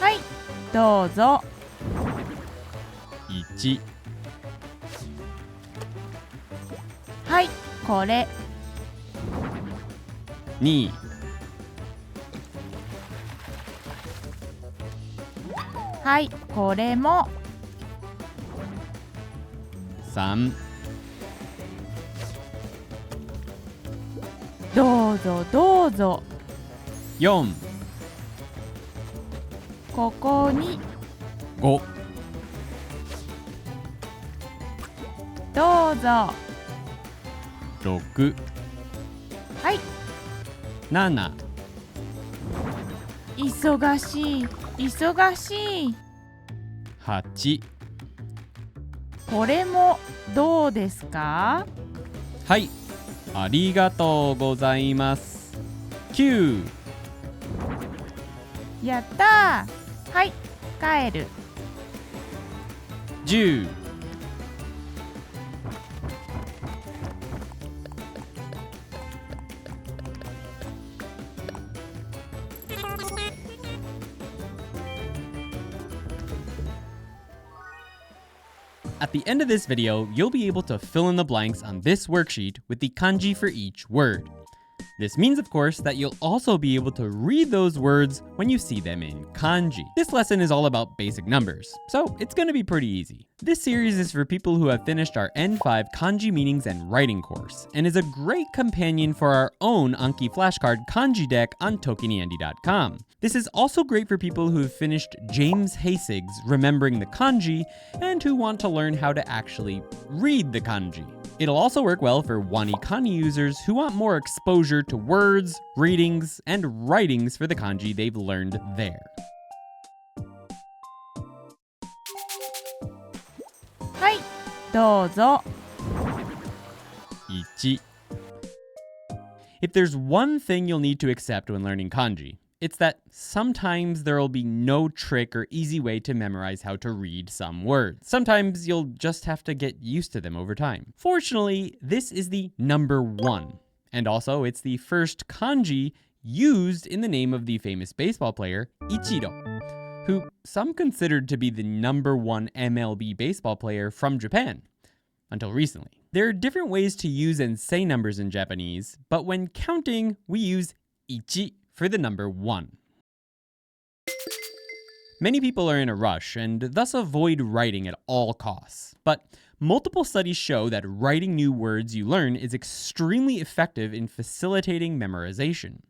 はい、どうぞ。1、はい、これ。2、はい、これも。3、どうぞどうぞ。4、ここに。5、どうぞ。6、はい、7、忙しい、忙しい。8、これもどうですか？はい、ありがとうございます。9、やったー。はい、帰る。10、At the end of this video, you'll be able to fill in the blanks on this worksheet with the kanji for each word. This means, of course, that you'll also be able to read those words when you see them in kanji. This lesson is all about basic numbers, so it's going to be pretty easy. This series is for people who have finished our N5 kanji meanings and writing course, and is a great companion for our own Anki flashcard kanji deck on ToKini This is also great for people who have finished James Hasig's Remembering the Kanji and who want to learn how to actually read the kanji. It'll also work well for Wanikani users who want more exposure to words, readings, and writings for the kanji they've learned there. はい、どうぞ。 1. If there's one thing you'll need to accept when learning kanji, it's that sometimes there'll be no trick or easy way to memorize how to read some words. Sometimes you'll just have to get used to them over time. Fortunately, this is the number 1. And also, it's the first kanji used in the name of the famous baseball player, Ichiro, who some considered to be the number 1 MLB baseball player from Japan, until recently. There are different ways to use and say numbers in Japanese, but when counting, we use ichi for the number 1. Many people are in a rush and thus avoid writing at all costs. But multiple studies show that writing new words you learn is extremely effective in facilitating memorization.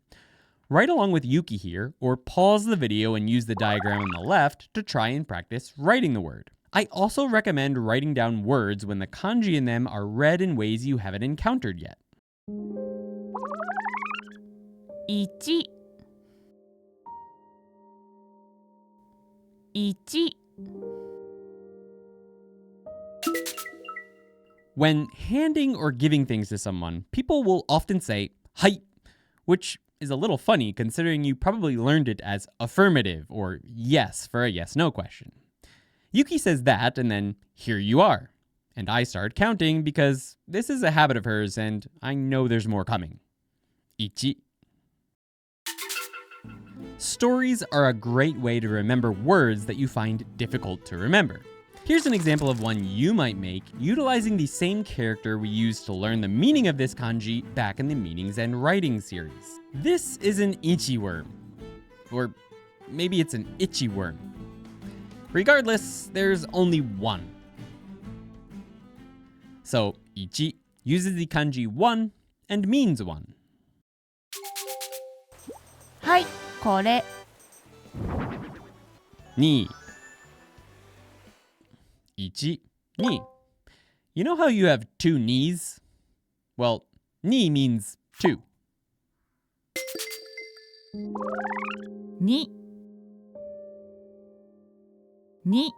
Write along with Yuki here, or pause the video and use the diagram on the left to try and practice writing the word. I also recommend writing down words when the kanji in them are read in ways you haven't encountered yet. 1、1、 When handing or giving things to someone, people will often say, "はい," which is a little funny considering you probably learned it as affirmative or yes for a yes-no question. Yuki says that, and then here you are. And I start counting because this is a habit of hers and I know there's more coming. 1. Stories are a great way to remember words that you find difficult to remember. Here's an example of one you might make utilizing the same character we used to learn the meaning of this kanji back in the Meanings and Writing series. This is an ichi worm. Or maybe it's an itchy worm. Regardless, there's only one. So, ichi uses the kanji 1 and means 1. はい、これ。 2. 1, 2. You know how you have 2 knees? Well, ni means 2. 2、2。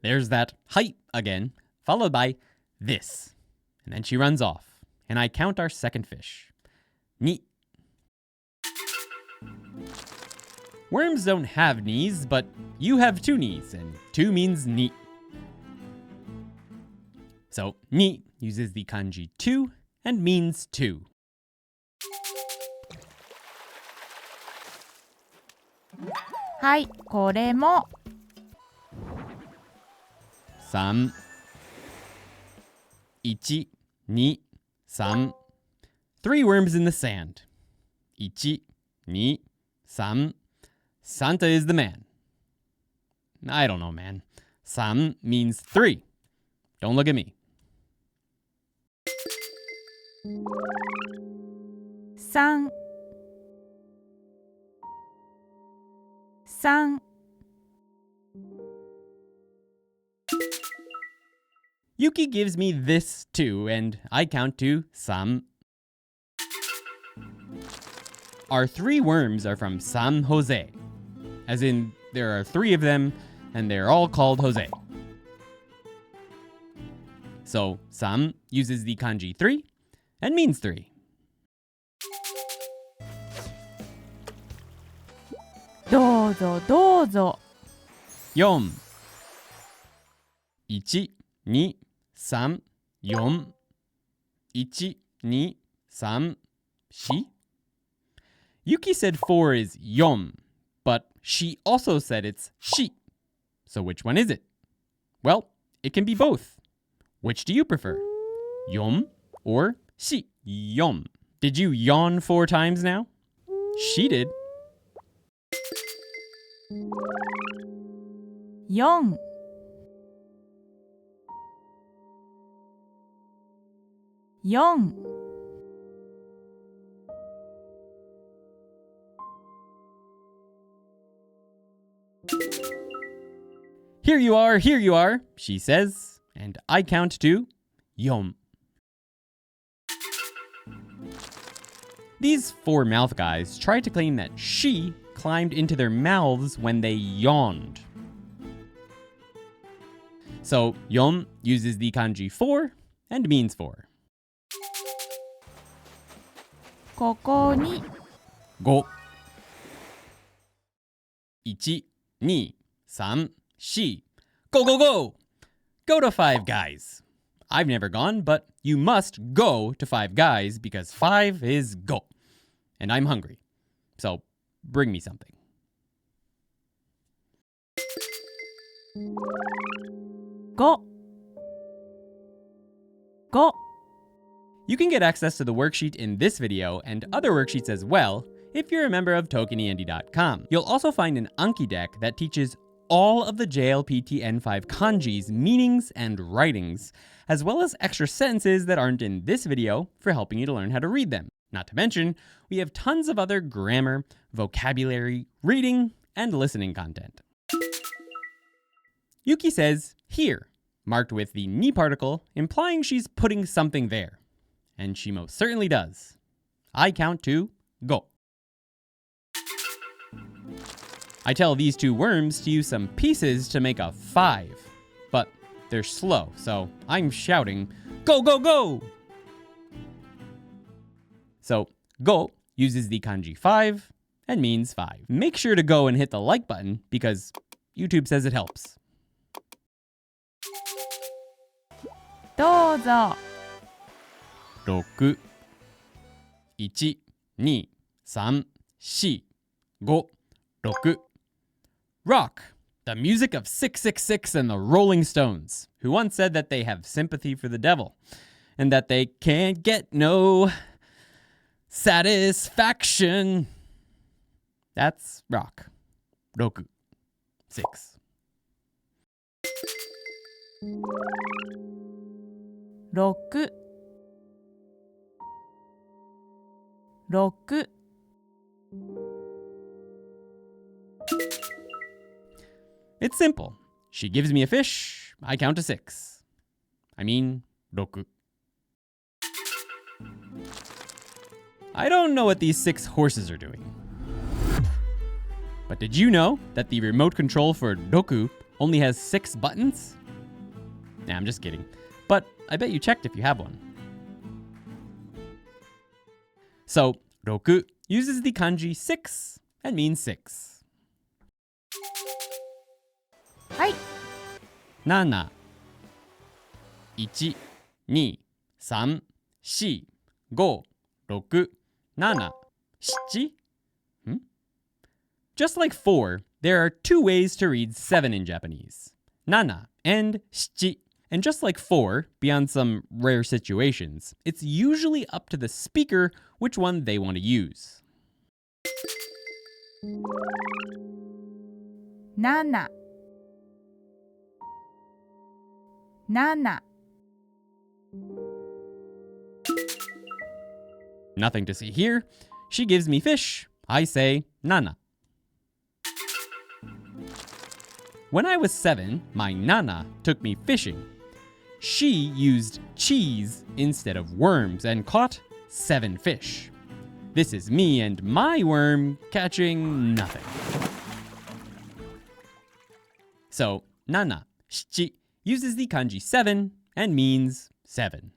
There's that "はい" again, followed by this. And then she runs off, and I count our second fish. 2. Worms don't have knees, but you have 2 knees, and 2 means ni. So, ni uses the kanji 2 and means 2. はい、これも。3、1、2、3. Three worms in the sand. 1、2、3. Santa is the man. I don't know, man. 3 means 3. Don't look at me. 3、3。Yuki gives me this too, and I count to 3. Our 3 worms are from San Jose. As in, there are 3 of them, and they're all called Jose. So, 3 uses the kanji 3 and means 3. どうぞどうぞ。4 1、2、3、4 1、2、3、4 Yuki said 4 is yom, but she also said it's shi. So which one is it? Well, it can be both. Which do you prefer? Yom or shi? Yom. Did you yawn 4 times now? She did. 4、4。Here you are, she says, and I count to yom. These 4 mouth guys tried to claim that she climbed into their mouths when they yawned. So, yom uses the kanji 4 and means 4. ここに。 5 1、2、3、4 Go, go, go! Go to Five Guys. I've never gone, but you must go to Five Guys because 5 is go. And I'm hungry. So, bring me something. 5、5。 You can get access to the worksheet in this video and other worksheets as well if you're a member of ToKini You'll also find an Anki deck that teaches all of the JLPT N5 kanji's meanings and writings, as well as extra sentences that aren't in this video for helping you to learn how to read them. Not to mention, we have tons of other grammar, vocabulary, reading, and listening content. Yuki says, here, marked with the ni particle, implying she's putting something there. And she most certainly does. I count to go. I tell these 2 worms to use some pieces to make a 5, but they're slow, so I'm shouting, go, go, go! So, go uses the kanji 5 and means 5. Make sure to go and hit the like button because YouTube says it helps. どうぞ。 6 1、2、3、4、5、6 Rock, the music of 666 and the Rolling Stones, who once said that they have sympathy for the devil and that they can't get no satisfaction. That's rock. 6 6 6、6。 It's simple. She gives me a fish, I count to 6. I mean, 6. I don't know what these 6 horses are doing. But did you know that the remote control for Roku only has 6 buttons? Nah, I'm just kidding. But I bet you checked if you have one. So, Roku uses the kanji 6 and means 6. はい。 7 1、2、3、4、5、6、7、7? Just like 4, there are 2 ways to read 7 in Japanese. Nana and shichi. And just like 4, beyond some rare situations, it's usually up to the speaker which one they want to use. 7 7 Nothing to see here. She gives me fish. I say nana. When I was 7, my nana took me fishing. She used cheese instead of worms and caught 7 fish. This is me and my worm catching nothing. So, nana, shichi, uses the kanji 7 and means 7.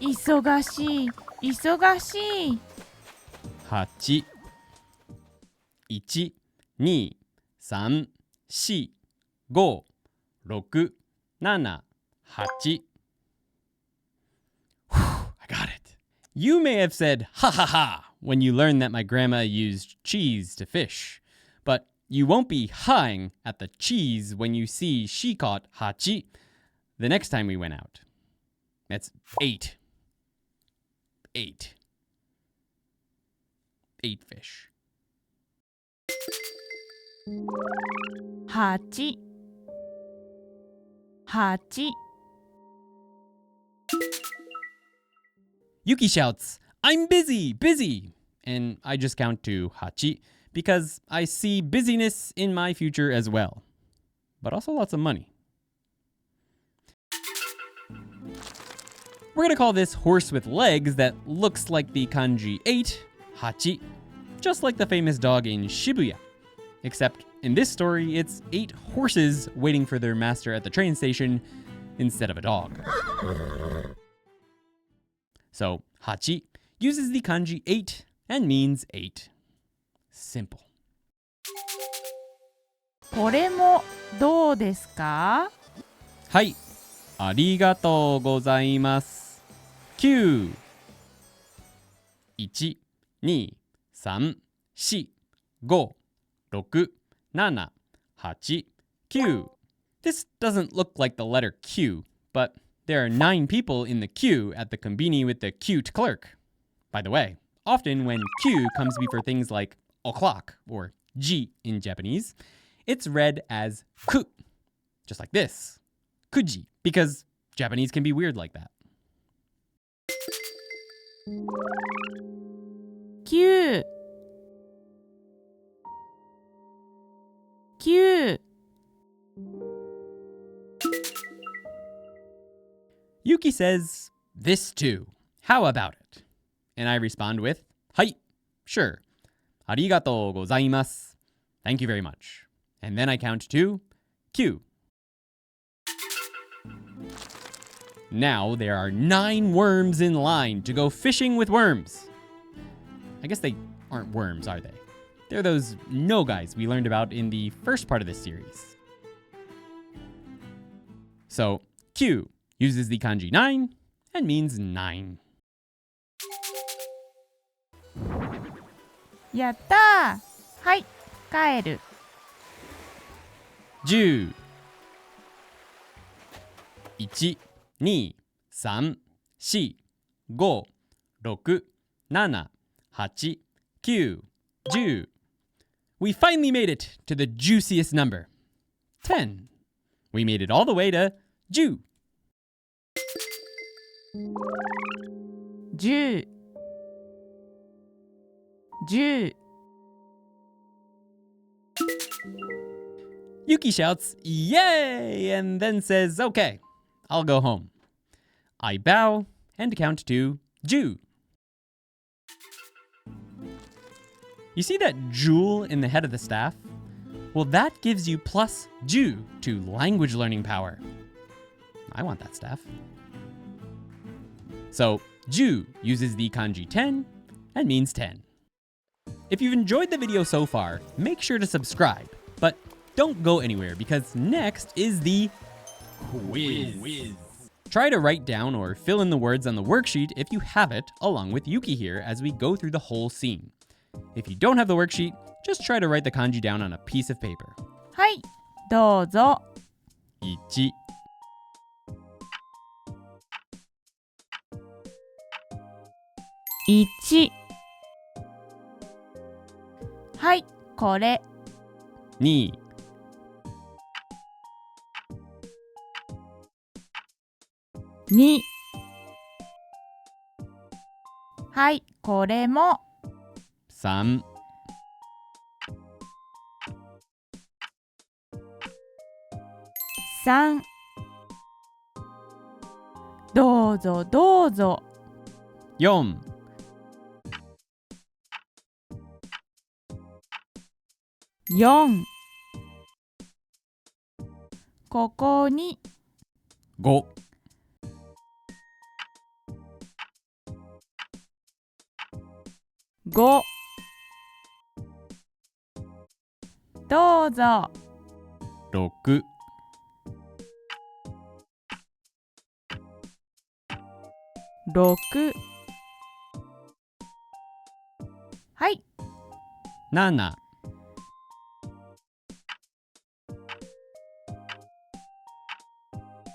忙しい忙しい8 1 2 3 4 5 6 7 8 I got it. You may have said ha ha ha when you learned that my grandma used cheese to fish, but you won't be haing at the cheese when you see she caught hachi the next time we went out. That's 8. 8 fish. 8 8 Yuki shouts, "I'm busy, busy!" And I just count to hachi because I see busyness in my future as well. But also lots of money. We're gonna call this horse with legs that looks like the kanji 8, hachi, just like the famous dog in Shibuya. Except in this story, it's 8 horses waiting for their master at the train station instead of a dog. So, hachi uses the kanji 8 and means 8. Simple. これもどうですかはい、ありがとうございます。9 1 2 3 4 5 6 7 8 9 This doesn't look like the letter Q, but there are 9 people in the queue at the konbini with the cute clerk. By the way, often when Q comes before things like o'clock or ji in Japanese, it's read as ku, just like this, kuji, because Japanese can be weird like that. 9 9 Yuki says, "This too. How about it?" And I respond with, "Hai, sure. Arigatou gozaimasu. Thank you very much." And then I count to Q. Now there are 9 worms in line to go fishing with worms. I guess they aren't worms, are they? They're those no guys we learned about in the first part of this series. So Q uses the kanji 9 and means 9. やったーはい帰る10 1 2 3 4 5 6 7 8 9 10 We finally made it to the juiciest number, 10. We made it all the way to 10. 10 10 Yuki shouts, "Yay!" and then says, "Okay, I'll go home." I bow and count to 10. You see that jewel in the head of the staff? Well, that gives you plus 10 to language learning power. I want that staff. So 10 uses the kanji 10 and means 10. If you've enjoyed the video so far, make sure to subscribe, but don't go anywhere because next is the quiz. Try to write down or fill in the words on the worksheet if you have it, along with Yuki here as we go through the whole scene. If you don't have the worksheet, just try to write the kanji down on a piece of paper. はい、どうぞ。 1、 1。はい、これ。 2、 2。はい、これも。 3、 3。どうぞどうぞ。 4、 4。ここに。 5、 5。どうぞ。 6、 6。はい、 7、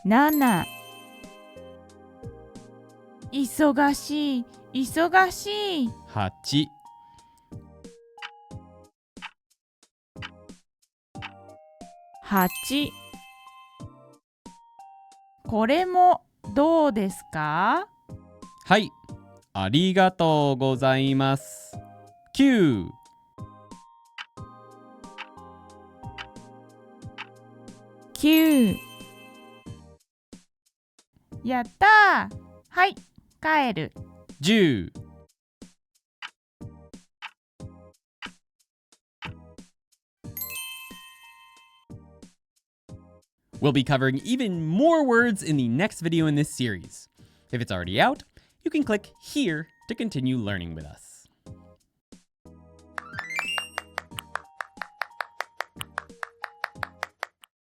7。忙しい、忙しい。 8、 8。これもどうですか？はい、ありがとうございます。9、 9。やったー。はい、帰る。 10、 We'll be covering even more words in the next video in this series. If it's already out, you can click here to continue learning with us.